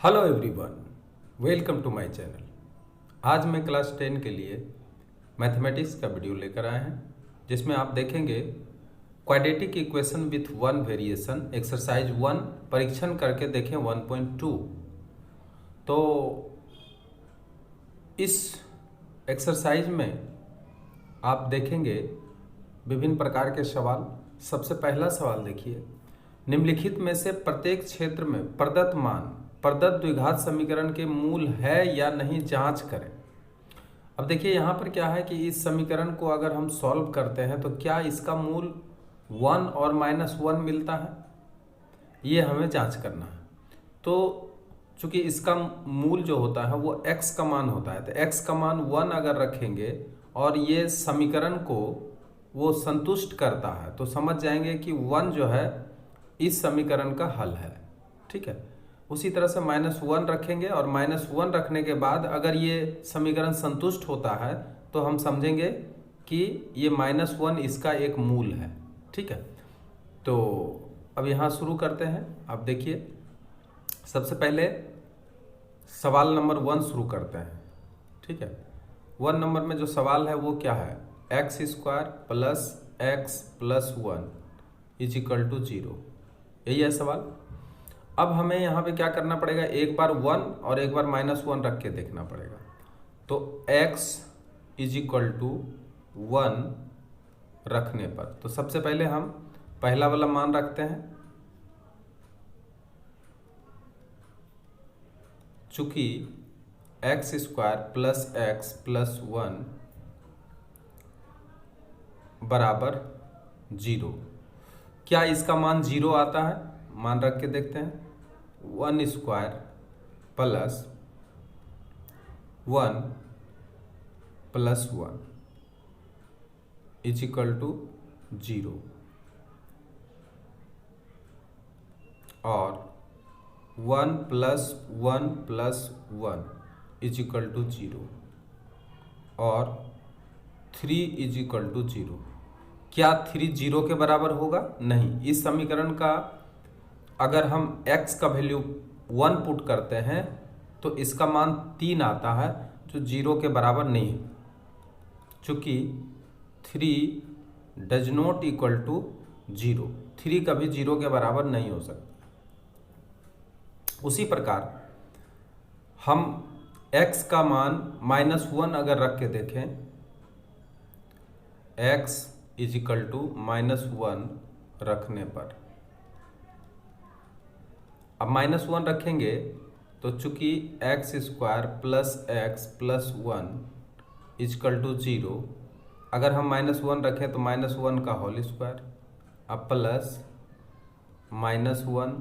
Hello everyone, welcome to my channel. आज मैं class 10 के लिए मैथमेटिक्स का वीडियो लेकर आए हैं, जिसमें आप देखेंगे quadratic equation with one variation exercise 1 परीक्षण करके देखें 1.2। तो इस एक्सरसाइज में आप देखेंगे विभिन्न प्रकार के सवाल। सबसे पहला सवाल देखिए, निम्नलिखित में से प्रत्येक क्षेत्र में प्रदत्त मान प्रदत्त द्विघात समीकरण के मूल है या नहीं जांच करें। अब देखिए यहाँ पर क्या है कि इस समीकरण को अगर हम सॉल्व करते हैं तो क्या इसका मूल 1 और -1 मिलता है, ये हमें जांच करना है। तो चूंकि इसका मूल जो होता है वो x का मान होता है, तो x का मान 1 अगर रखेंगे और ये समीकरण को वो संतुष्ट करता है तो समझ जाएंगे कि 1 जो है इस समीकरण का हल है। ठीक है, उसी तरह से -1 रखेंगे और -1 रखने के बाद अगर ये समीकरण संतुष्ट होता है तो हम समझेंगे कि ये -1 इसका एक मूल है। ठीक है, तो अब यहाँ शुरू करते हैं। अब देखिए, सबसे पहले सवाल नंबर 1 शुरू करते हैं। ठीक है, 1 नंबर में जो सवाल है वो क्या है, x² + x + 1 = 0। यही है सवाल। अब हमें यहाँ पे क्या करना पड़ेगा, एक बार 1 और एक बार -1 रख के देखना पड़ेगा। तो x = 1 रखने पर तो सबसे पहले हम पहला वाला मान रखते हैं। चूंकि x² + x + 1 बराबर 0, क्या इसका मान 0 आता है? मान रख के देखते हैं। 1² + 1 + 1 = 0 और 1 + 1 + 1 = 0 और 3 = 0। क्या 3 0 के बराबर होगा? नहीं। इस समीकरण का अगर हम x का वैल्यू 1 पुट करते हैं तो इसका मान 3 आता है, जो 0 के बराबर नहीं है, चूँकि 3 डज नॉट इक्वल टू 0। 3 कभी 0 के बराबर नहीं हो सकता। उसी प्रकार हम x का मान -1 अगर रख के देखें, x = -1 रखने पर, अब -1 रखेंगे तो चूंकि x² + x + 1 = 0, अगर हम -1 रखें तो -1 का होल स्क्वायर, अब प्लस -1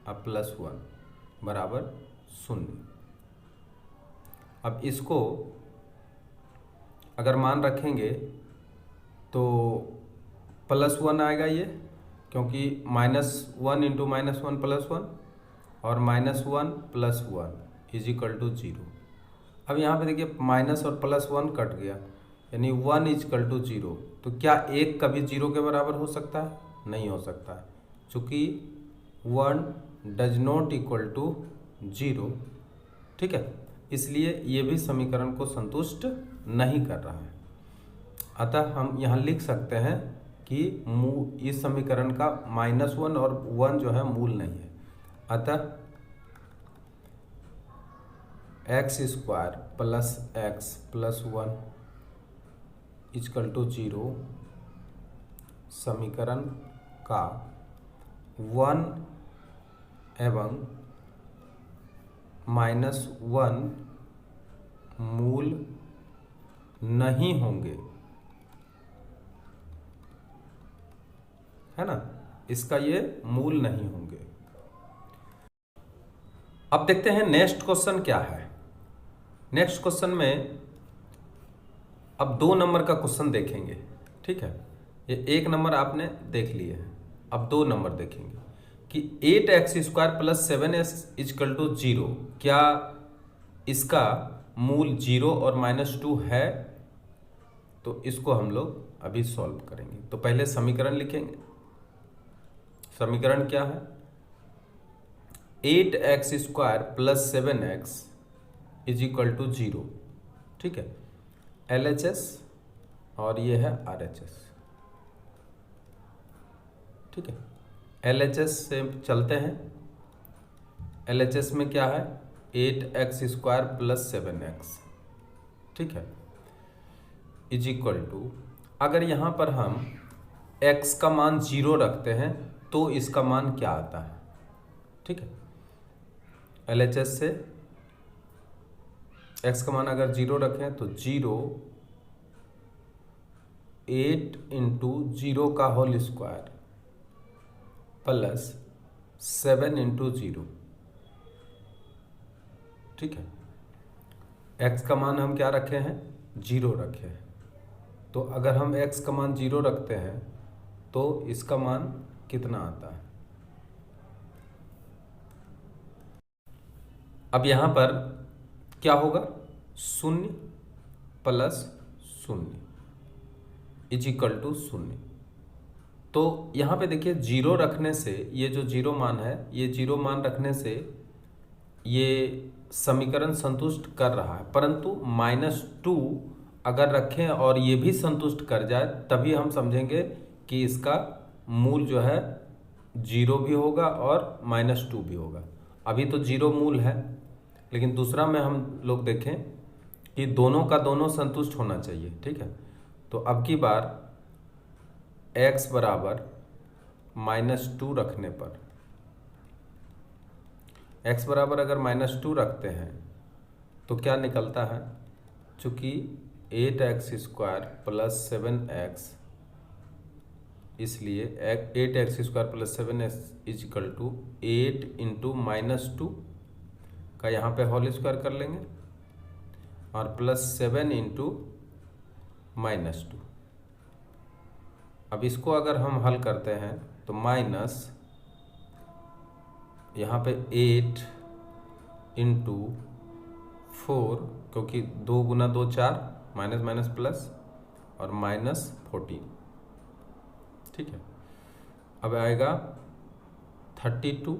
अब +1 बराबर 0। अब इसको अगर मान रखेंगे तो +1 आएगा ये, क्योंकि -1 × -1 + 1 और -1 + 1 = 0। अब यहाँ पे देखिए माइनस और +1 कट गया, यानी 1 = 0। तो क्या 1 कभी 0 के बराबर हो सकता है? नहीं हो सकता है, चूँकि 1 डज नॉट इक्वल टू 0। ठीक है, इसलिए ये भी समीकरण को संतुष्ट नहीं कर रहा है। अतः हम यहाँ लिख सकते हैं कि इस समीकरण का -1 और 1 जो है मूल नहीं है। अतः x² + x + 1 = 0 समीकरण का 1 एवं -1 मूल नहीं होंगे, है ना, इसका ये मूल नहीं होंगे। अब देखते हैं नेक्स्ट क्वेश्चन क्या है। नेक्स्ट क्वेश्चन में अब 2 नंबर का क्वेश्चन देखेंगे। ठीक है, ये 1 नंबर आपने देख लिए हैं, अब 2 नंबर देखेंगे कि 8x² + 7x = 0, क्या इसका मूल 0 और -2 है? तो इसको हम लोग अभी सॉल्व करेंगे। तो पहले समीकरण लिखेंगे। समीकरण क्या है, 8x² plus 7x is equal to 0। ठीक है, LHS और ये है RHS। ठीक है, LHS से चलते हैं। LHS में क्या है, 8x² प्लस 7x। ठीक है, इज इक्वल टू, अगर यहाँ पर हम x का मान 0 रखते हैं तो इसका मान क्या आता है। ठीक है, LHS से x का मान अगर 0 रखें तो 0 8 इंटू 0 का होल स्क्वायर प्लस 7 इंटू 0। ठीक है, x का मान हम क्या रखे हैं, 0 रखे हैं। तो अगर हम x का मान 0 रखते हैं तो इसका मान कितना आता है। अब यहाँ पर क्या होगा, 0 प्लस 0 इज इक्वल टू 0। तो यहाँ पे देखिए 0 रखने से, ये जो 0 मान है, ये 0 मान रखने से ये समीकरण संतुष्ट कर रहा है, परंतु -2 अगर रखें और ये भी संतुष्ट कर जाए तभी हम समझेंगे कि इसका मूल जो है 0 भी होगा और -2 भी होगा। अभी तो 0 मूल है, लेकिन दूसरा में हम लोग देखें कि दोनों का दोनों संतुष्ट होना चाहिए। ठीक है, तो अब की बार x बराबर -2 रखने पर, x बराबर अगर -2 रखते हैं तो क्या निकलता है, चूँकि 8x² प्लस 7x, इसलिए 8x² plus 7x is equal to 8 into -2 का यहाँ पे होल स्क्वायर कर लेंगे और प्लस 7 इंटू -2। अब इसको अगर हम हल करते हैं तो माइनस यहाँ पे 8 इंटू 4, क्योंकि 2 गुना 2 4, माइनस माइनस प्लस और -14। ठीक है, अब आएगा 32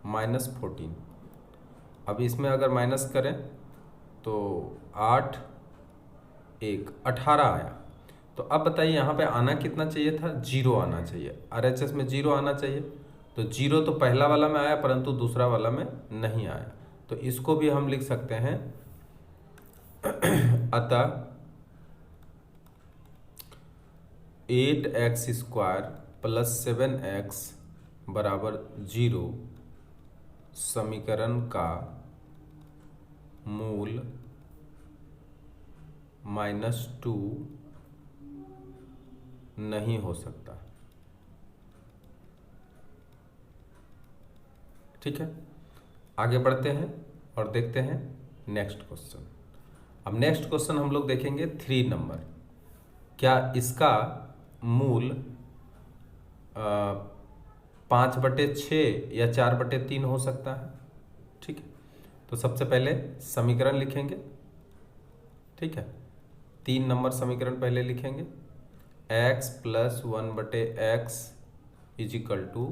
-14। अब इसमें अगर माइनस करें तो 8 1 18 आया। तो अब बताइए यहाँ पे आना कितना चाहिए था, 0 आना चाहिए। RHS में 0 आना चाहिए, तो 0 तो पहला वाला में आया परंतु दूसरा वाला में नहीं आया। तो इसको भी हम लिख सकते हैं, अतः 8x² प्लस 7x बराबर 0 समीकरण का मूल -2 नहीं हो सकता। ठीक है, आगे बढ़ते हैं और देखते हैं नेक्स्ट क्वेश्चन। अब नेक्स्ट क्वेश्चन हम लोग देखेंगे 3 नंबर। क्या इसका मूल 5/6 या 4/3 हो सकता है। ठीक है, तो सबसे पहले समीकरण लिखेंगे। ठीक है, 3 नंबर समीकरण पहले लिखेंगे, x plus 1/x is equal to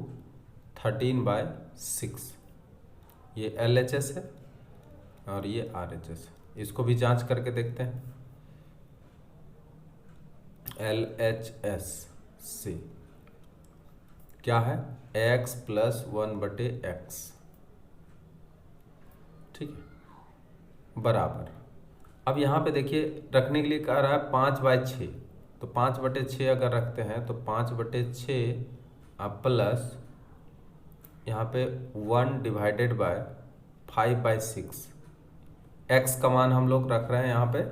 13/6। ये LHS है और ये RHS है। इसको भी जांच करके देखते हैं। LHS से क्या है, x प्लस 1/x। ठीक है, बराबर। अब यहाँ पे देखिए रखने के लिए कह रहा है 5/6, तो 5/6 अगर रखते हैं तो 5/6 अब प्लस यहाँ पे 1 डिवाइडेड बाय 5/6। x का मान हम लोग रख रहे हैं यहाँ पे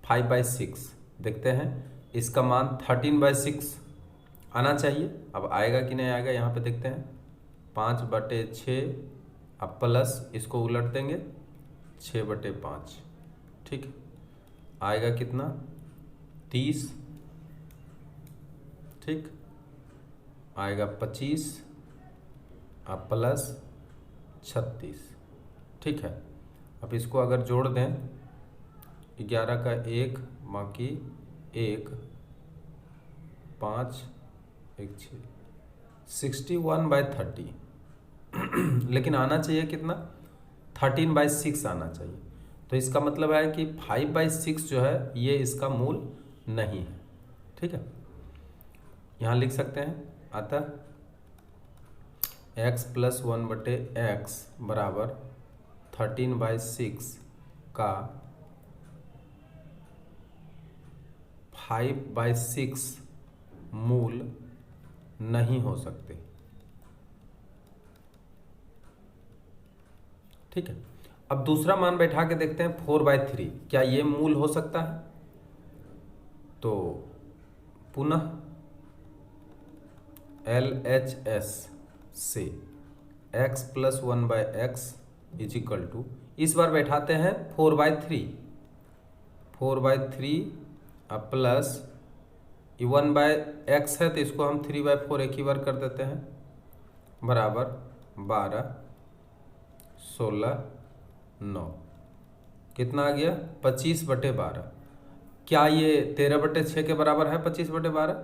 5/6। देखते हैं इसका मान 13/6 आना चाहिए। अब आएगा कि नहीं आएगा यहाँ पे देखते हैं। 5/6 अब प्लस इसको उलट देंगे 6/5। ठीक है, आएगा कितना, 30। ठीक, आएगा 25 अब प्लस 36। ठीक है, अब इसको अगर जोड़ दें 11 का 1 बाकी 1 5 1 6 61/30। लेकिन आना चाहिए कितना, 13/6 आना चाहिए। तो इसका मतलब है कि 5/6 जो है ये इसका मूल नहीं है। ठीक है, यहाँ लिख सकते हैं, अतः x + 1/x बराबर 13/6 का 5/6 मूल नहीं हो सकते। ठीक है, अब दूसरा मान बैठा के देखते हैं 4/3, क्या ये मूल हो सकता है? तो पुनः LHS से x + 1/x = इस बार बैठाते हैं 4/3 प्लस 1/x है तो इसको हम 3/4 एक ही बार कर देते हैं, बराबर 12, 16, 9, कितना आ गया 25/12। क्या ये 13/6 के बराबर है 25/12?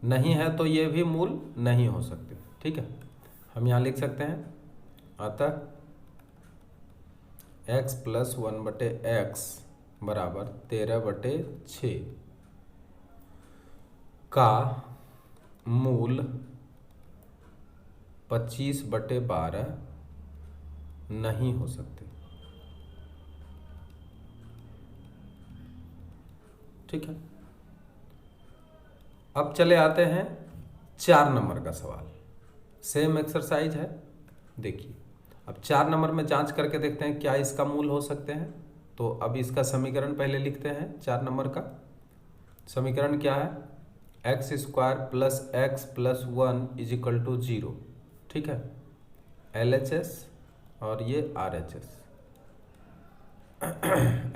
नहीं है, तो ये भी मूल नहीं हो सकते। ठीक है, हम यहाँ लिख सकते हैं, अतः x + 1/x बराबर 13/6 का मूल 25/12 नहीं हो सकते। ठीक है, अब चले आते हैं 4 नंबर का सवाल। सेम एक्सरसाइज है, देखिए अब 4 नंबर में जांच करके देखते हैं क्या इसका मूल हो सकते हैं। तो अब इसका समीकरण पहले लिखते हैं। 4 नंबर का समीकरण क्या है, x² + x + 1 = 0। ठीक है, LHS और ये RHS।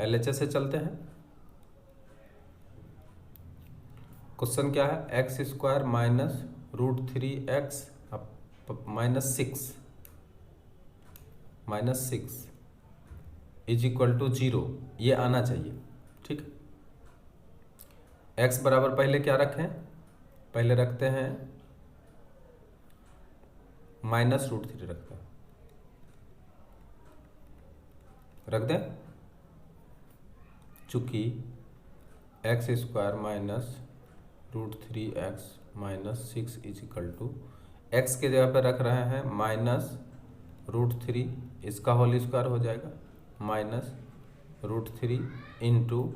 LHS से चलते हैं, क्वेश्चन क्या है, x² - √3x -6 = 0, ये आना चाहिए। ठीक है, x बराबर पहले क्या रखें, पहले रखते हैं -√3 रखते हैं, रख दें, चूंकि x² - √3x -6 = x के जगह पर रख रहे हैं -√3, इसका होल स्क्वायर हो जाएगा -√3 इंटू,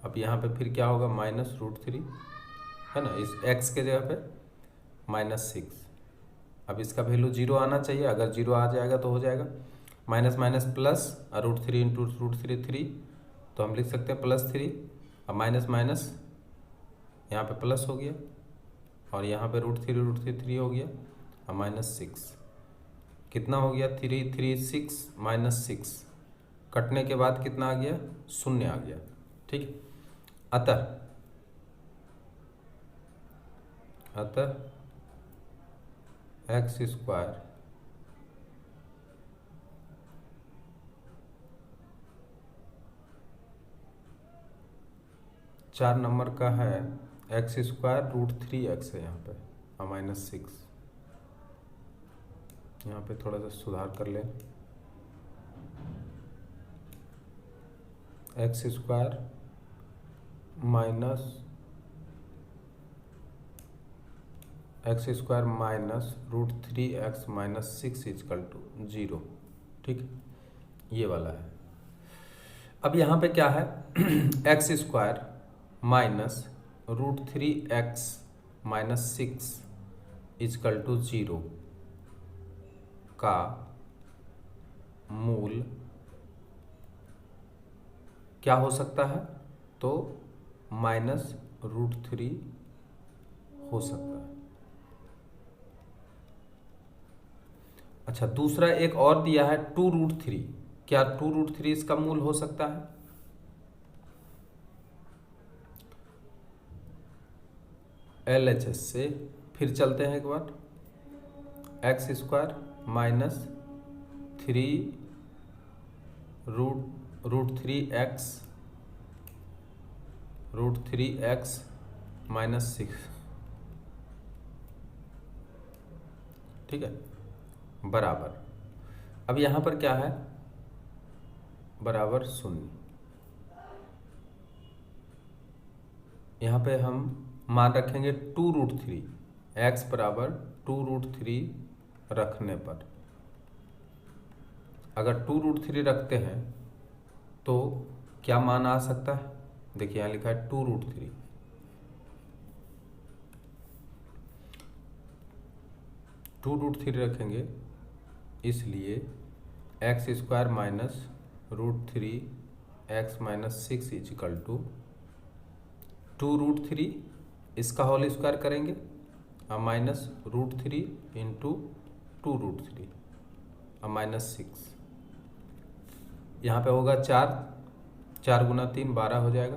अब यहाँ पे फिर क्या होगा -√3 है ना, इस x के जगह पे -6। अब इसका वैल्यू 0 आना चाहिए, अगर 0 आ जाएगा तो हो जाएगा माइनस माइनस प्लस, √3 इंटू √3 3, तो हम लिख सकते हैं +3। अब माइनस माइनस यहाँ पे प्लस हो गया और यहाँ पे √3 3 हो गया और -6, कितना हो गया 3 3 6 -6, कटने के बाद कितना आ गया 0 आ गया। ठीक, अतः x² 4 नंबर का है, x² √3x है यहाँ पे और -6, यहाँ पे थोड़ा सा सुधार कर लें, x² माइनस -√3x -6 = 0। ठीक, ये वाला है। अब यहाँ पे क्या है x² -√3x -6 = 0 का मूल क्या हो सकता है, तो -√3 हो सकता है। अच्छा, दूसरा एक और दिया है 2√3, क्या 2√3 इसका मूल हो सकता है? LHS से फिर चलते हैं एक बार, x² -3√3x -6। ठीक है, बराबर, अब यहाँ पर क्या है, बराबर 0। यहाँ पे हम मान रखेंगे 2√3, x बराबर 2√3 रखने पर, अगर 2√3 रखते हैं तो क्या मान आ सकता है, देखिए यहाँ लिखा है 2√3, 2√3 रखेंगे, इसलिए x² minus √3 x minus 6 is equal to 2√3, इसका होल स्क्वायर करेंगे और माइनस √3 इंटू 2√3 और माइनस 6, यहाँ पे होगा 4, 4 गुना 3 12 हो जाएगा,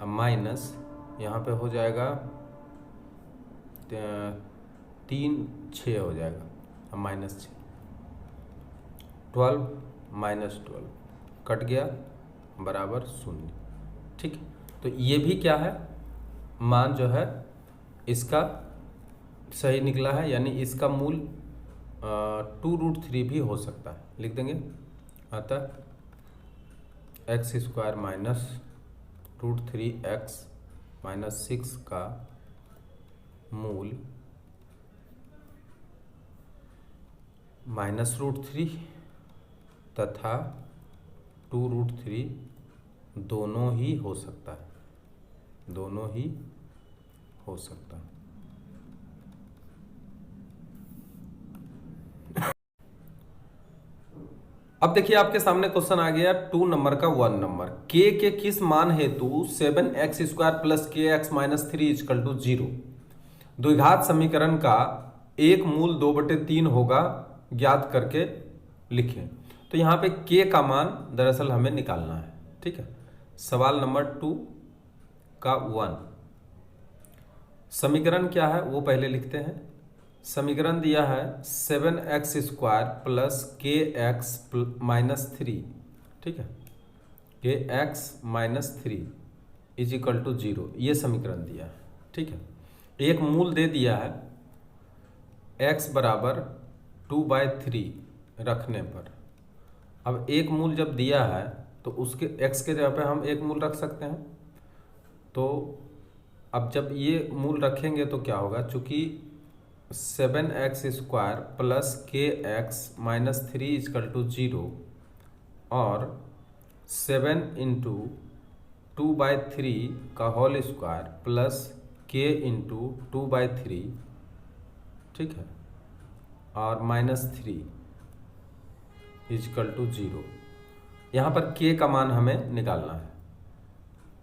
और माइनस यहाँ पे हो जाएगा 3 6 हो जाएगा, और माइनस 6, 12 माइनस 12 कट गया, बराबर 0। ठीक है, तो ये भी क्या है, मान जो है इसका सही निकला है, यानी इसका मूल 2√3 भी हो सकता है, लिख देंगे। अतः x² माइनस √3x माइनस 6 का मूल माइनस √3 तथा 2√3 दोनों ही हो सकता है, दोनों ही हो सकता है। अब देखिए आपके सामने क्वेश्चन आ गया 2 नंबर का 1 नंबर, k के किस मान हेतु 7x² plus kx minus 3 is equal to 0 द्विघात समीकरण का एक मूल 2/3 होगा, ज्ञात करके लिखें। तो यहाँ पे k का मान दरअसल हमें निकालना है। ठीक है, सवाल नंबर 2 का 1, समीकरण क्या है वो पहले लिखते हैं। समीकरण दिया है 7x² प्लस kx माइनस 3, ठीक है, kx minus 3 is equal to 0, ये समीकरण दिया है। ठीक है, एक मूल दे दिया है x बराबर 2/3 रखने पर। अब एक मूल जब दिया है तो उसके x के जगह पे हम एक मूल रख सकते हैं। तो अब जब ये मूल रखेंगे तो क्या होगा, चूंकि 7x² plus kx minus 3 is equal to 0 और 7 इंटू 2/3 का whole square plus k into 2/3, ठीक है, और माइनस 3 इजकल टू 0। यहाँ पर k का मान हमें निकालना है।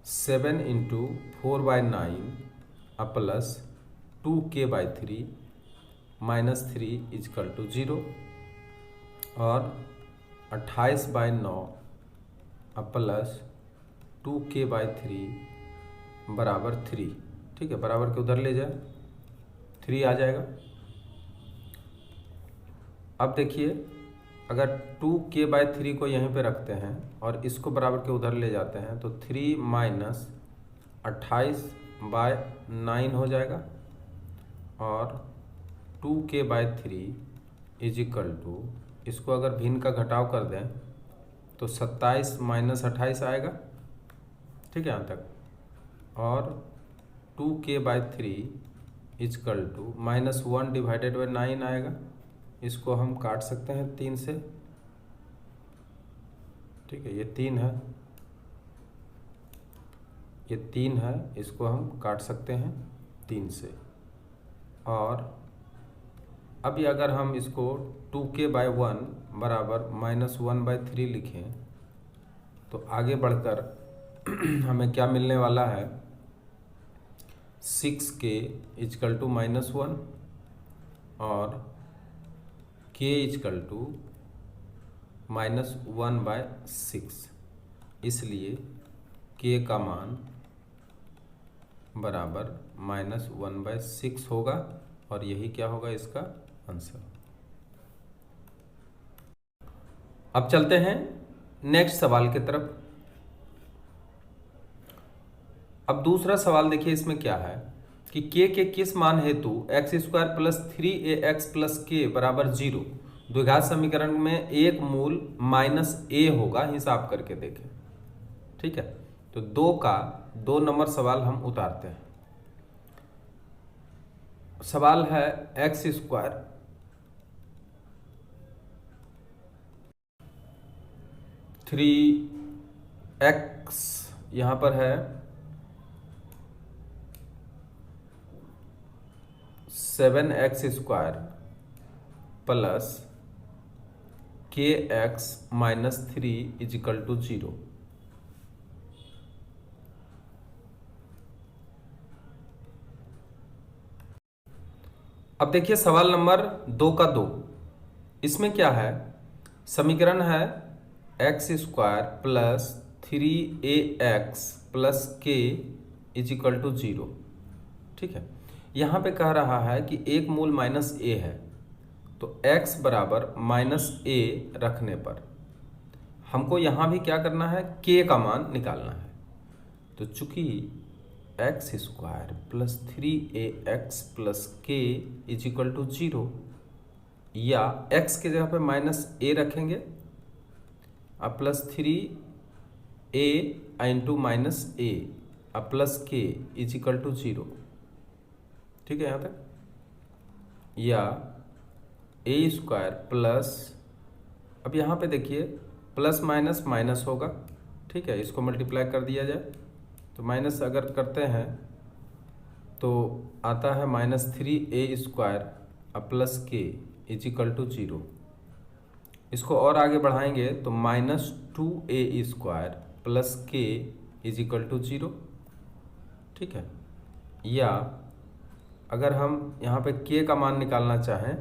7 into 4/9 plus 2k/3 minus 3 is equal to 0 और 28/9 प्लस 2k/3 बराबर 3। ठीक है, बराबर के उधर ले जाए, 3 आ जाएगा। अब देखिए अगर 2k/3 को यहीं पे रखते हैं और इसको बराबर के उधर ले जाते हैं तो 3 माइनस 28/9 हो जाएगा और 2k/3 इज इक्वल टू, इसको अगर भिन्न का घटाव कर दें तो 27 माइनस 28 आएगा। ठीक है, यहाँ तक, और 2k/3 is equal to -1 divided by 9 आएगा। इसको हम काट सकते हैं 3 से। ठीक है, ये 3 है, ये 3 है, इसको हम काट सकते हैं 3 से। और अभी अगर हम इसको 2k/1 बराबर -1/3 लिखें तो आगे बढ़कर हमें क्या मिलने वाला है, 6k इजकल टू -1 और k इजकल टू -1/6, इसलिए k का मान बराबर -1/6 होगा और यही क्या होगा इसका आंसर। अब चलते हैं नेक्स्ट सवाल की तरफ। अब दूसरा सवाल देखिए, इसमें क्या है कि k के किस मान हेतु x² plus 3ax plus k बराबर 0 द्विघात समीकरण में एक मूल माइनस ए होगा, हिसाब करके देखें। ठीक है, तो 2 नंबर सवाल हम उतारते हैं। सवाल है एक्स स्क्वायर थ्री एक्स, यहां पर है 7x² प्लस kx - 3 = 0। अब देखिए सवाल नंबर 2 का 2, इसमें क्या है, समीकरण है x² plus 3ax plus k = 0। ठीक है, यहाँ पे कह रहा है कि एक मूल माइनस ए है, तो x बराबर -a रखने पर हमको यहाँ भी क्या करना है, k का मान निकालना है। तो चूंकि x² plus 3ax plus k = 0, या x के जगह पे -a रखेंगे अब प्लस 3a इंटू -a अब प्लस k = 0। ठीक है यहाँ तक, या a² प्लस, अब यहाँ पे देखिए प्लस माइनस माइनस होगा। ठीक है, इसको मल्टीप्लाई कर दिया जाए तो माइनस अगर करते हैं तो आता है -3a² अब प्लस k = 0। इसको और आगे बढ़ाएंगे तो -2a² प्लस k = 0। ठीक है, या अगर हम यहाँ पे k का मान निकालना चाहें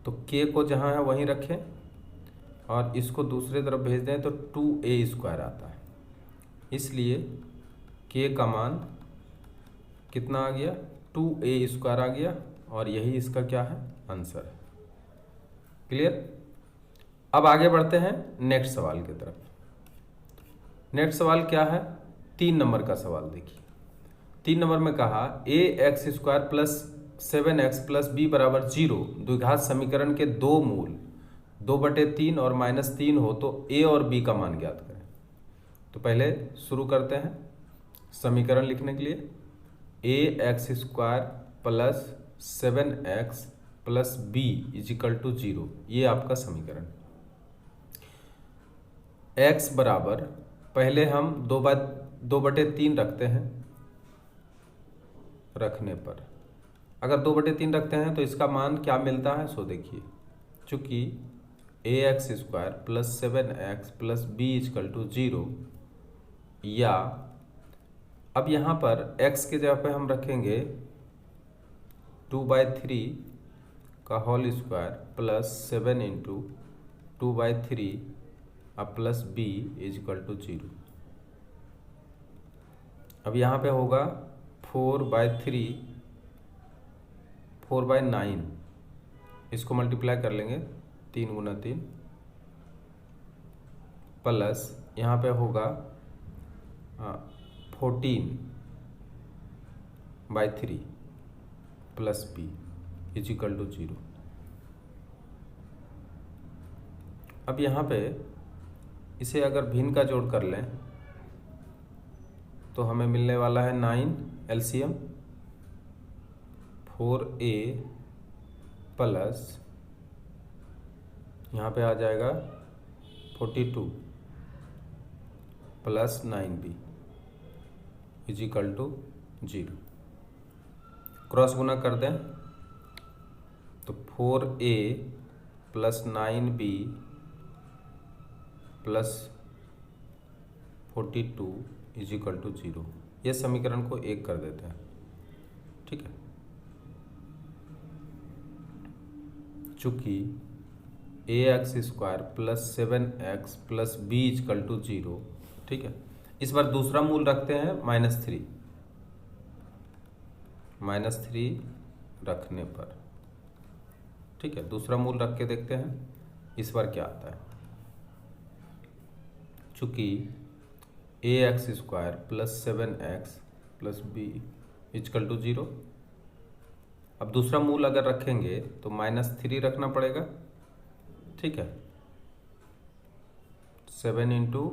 तो k को जहाँ है वहीं रखें और इसको दूसरे तरफ भेज दें तो 2a² आता है, इसलिए k का मान कितना आ गया, 2a² आ गया, और यही इसका क्या है, आंसर है। क्लियर। अब आगे बढ़ते हैं नेक्स्ट सवाल की तरफ। नेक्स्ट सवाल क्या है, 3 नंबर का सवाल देखिए। 3 नंबर में कहा ax² plus 7x plus b बराबर 0 द्विघात समीकरण के दो मूल 2/3 और -3 हो तो a और b का मान ज्ञात करें। तो पहले शुरू करते हैं समीकरण लिखने के लिए। ax² plus 7x plus b = 0, ये आपका समीकरण। x बराबर, पहले हम 2/3 रखते हैं, रखने पर अगर 2/3 रखते हैं तो इसका मान क्या मिलता है, सो देखिए, चूंकि ax² plus 7x plus b = 0, या अब यहाँ पर x के जगह पे हम रखेंगे 2/3 का होल स्क्वायर प्लस 7 इंटू 2/3 अब प्लस b = 0। अब यहाँ पे होगा 4/9, इसको मल्टीप्लाई कर लेंगे 3 गुना 3, प्लस यहाँ पे होगा 14/3 प्लस b = 0। अब यहाँ पे इसे अगर भिन्न का जोड़ कर लें तो हमें मिलने वाला है 9 LCM 4a प्लस यहाँ पे आ जाएगा 42 प्लस 9b = 0। क्रॉस गुना कर दें तो 4a प्लस 9b प्लस 42 = 0। ये समीकरण को 1 कर देते हैं। ठीक है, चूंकि ax² plus 7x plus b = 0। ठीक है, इस बार दूसरा मूल रखते हैं -3 रखने पर। ठीक है, दूसरा मूल रख के देखते हैं इस बार क्या आता है। चूंकि ax² plus 7x plus b = 0, अब दूसरा मूल अगर रखेंगे तो -3 रखना पड़ेगा ठीक है, 7 इंटू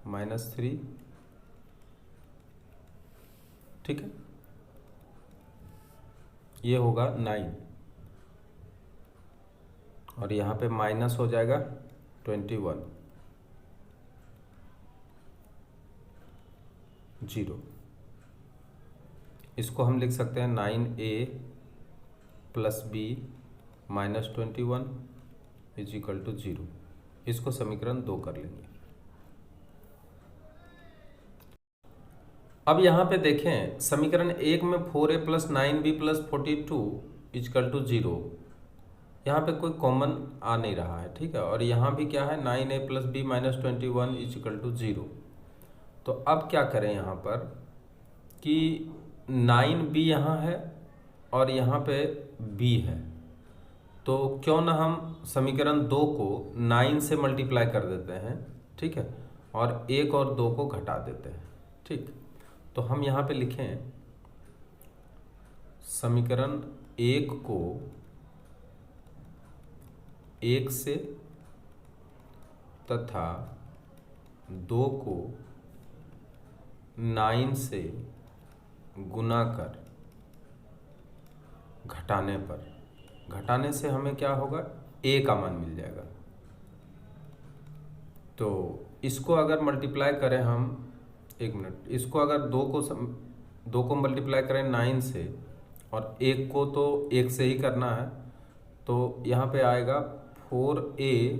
-3, ठीक है, ये होगा 9 और यहाँ पे माइनस हो जाएगा 21, 0। इसको हम लिख सकते हैं 9a plus b minus 21 is equal to 0। इसको समीकरण 2 कर लेंगे। अब यहाँ पे देखें समीकरण 1 में 4a plus 9b plus 42 is equal to 0, यहाँ पे कोई कॉमन आ नहीं रहा है, ठीक है। और यहाँ भी क्या है 9a plus b minus 21 is equal to 0। तो अब क्या करें यहाँ पर कि 9b यहाँ है और यहाँ पे b है, तो क्यों ना हम समीकरण 2 को 9 से मल्टीप्लाई कर देते हैं, ठीक है, और 1 और 2 को घटा देते हैं, ठीक। तो हम यहाँ पे लिखें समीकरण 1 को 1 से तथा 2 को 9 से गुना कर घटाने से हमें क्या होगा, a का मान मिल जाएगा। तो इसको अगर मल्टीप्लाई करें हम, एक मिनट, इसको अगर 2 को मल्टीप्लाई करें 9 से और 1 को तो 1 से ही करना है, तो यहाँ पे आएगा 4a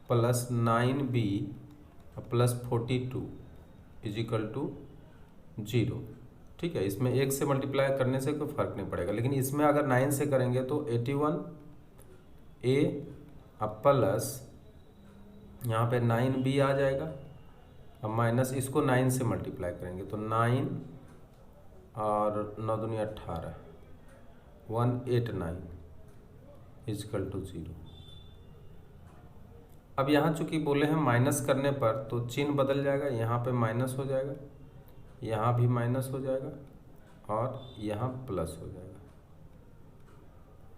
plus 9b plus 42 is equal to 0, ठीक है। इसमें 1 से मल्टीप्लाई करने से कोई फर्क नहीं पड़ेगा, लेकिन इसमें अगर 9 से करेंगे तो 81a प्लस यहाँ पे 9b आ जाएगा। अब माइनस इसको 9 से मल्टीप्लाई करेंगे तो 9 और 9 दूनी 18, 189 इजकल टू 0। अब यहाँ चूंकि बोले हैं माइनस करने पर तो चिन्ह बदल जाएगा, यहाँ पे माइनस हो जाएगा, यहाँ भी माइनस हो जाएगा और यहाँ प्लस हो जाएगा,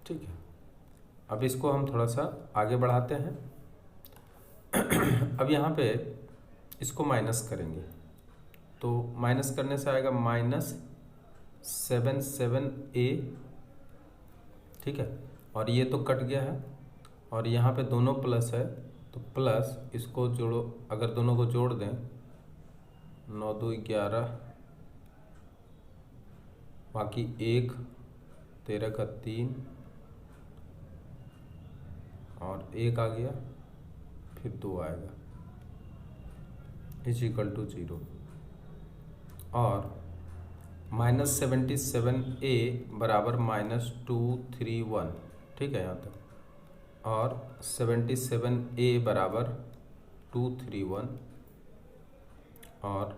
ठीक है। अब इसको हम थोड़ा सा आगे बढ़ाते हैं। अब यहाँ पे इसको माइनस करेंगे तो माइनस करने से आएगा -77a, ठीक है, और ये तो कट गया है और यहाँ पे दोनों प्लस है तो प्लस, इसको जोड़ो, अगर दोनों को जोड़ दें 9 2 11, बाकी 1 13 का 3 और 1 आ गया, फिर 2 आएगा इज इक्वल टू 0। और -77a बराबर -231, ठीक है यहाँ तक, और 77a बराबर 231 और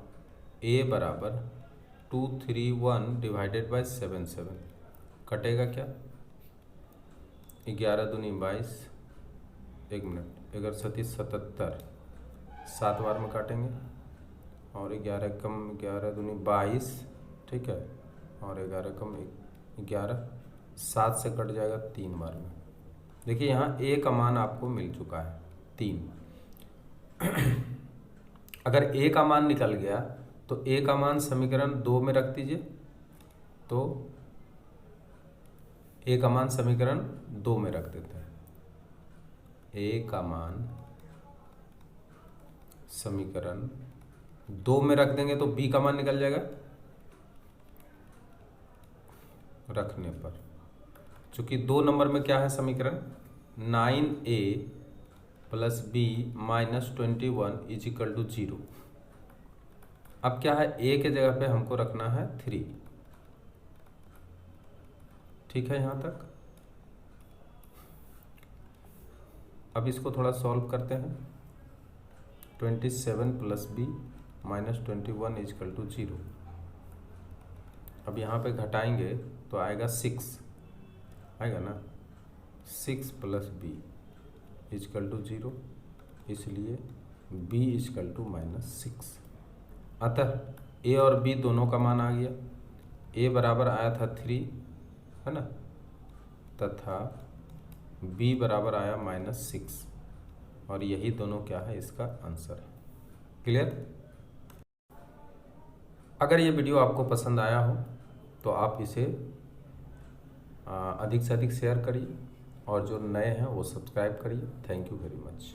a बराबर 231 डिवाइडेड बाय 77, कटेगा क्या, 11 दूनी 22, 1 मिनट, 11 सतीश 77, 7 बार में काटेंगे और 11 कम 11 दूनी 22, ठीक है, और 11 कम 11, 7 से कट जाएगा 3 बार में। देखिए यहाँ a का मान आपको मिल चुका है 3। अगर a का मान निकल गया तो a का मान समीकरण 2 में रख दीजिए, तो a का मान समीकरण 2 में रख देते हैं। a का मान समीकरण 2 में रख देंगे तो b का मान निकल जाएगा रखने पर, चूंकि 2 नंबर में क्या है समीकरण 9a plus b minus 21 is equal to 0। अब क्या है, a के जगह पे हमको रखना है 3, ठीक है यहाँ तक। अब इसको थोड़ा सॉल्व करते हैं। 27 plus b minus 21 is equal to 0। अब यहाँ पे घटाएंगे तो आएगा 6, आएगा ना, 6 प्लस b इजकल टू 0, इसलिए b इजकल टू -6। अतः a और b दोनों का मान आ गया। a बराबर आया था 3, है ना, तथा बी बराबर आया -6 और यही दोनों क्या है, इसका आंसर है। क्लियर? अगर ये वीडियो आपको पसंद आया हो तो आप इसे अधिक से अधिक शेयर करिए और जो नए हैं वो सब्सक्राइब करिए। Thank you very much.